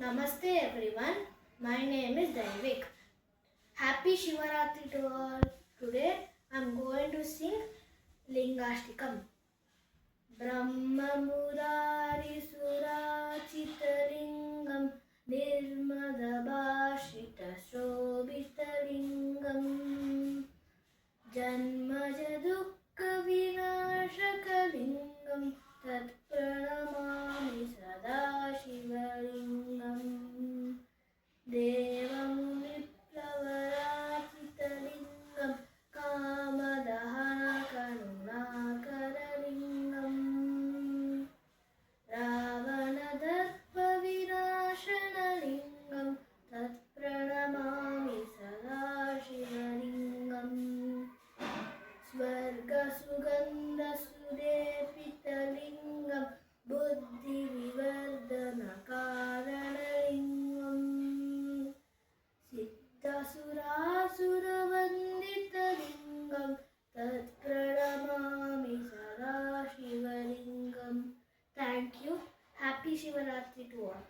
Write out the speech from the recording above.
Namaste everyone. My name is Daivik. Happy Shivaratri to all. Today I am going to sing Lingashtikam. Brahma Murari Surachitalingam Nirmada Bhashita Shobhitalingam Janmaja Dukkha Vinashakalingam Tat Pranamami Sada Shivalingam Devamuniplavarachithalingam Kamadahana Karunakaralingam Ravanadarpa Vinashanalingam Tat Pranamami Sada Shivalingam Swarga Sugandha Sudepitalingam Buddhi Vivardhana Karanalingam Siddhasurasurabandhitalingam Tat Pranamami Sada Shivalingam. Thank you. Happy Shivaratri to all.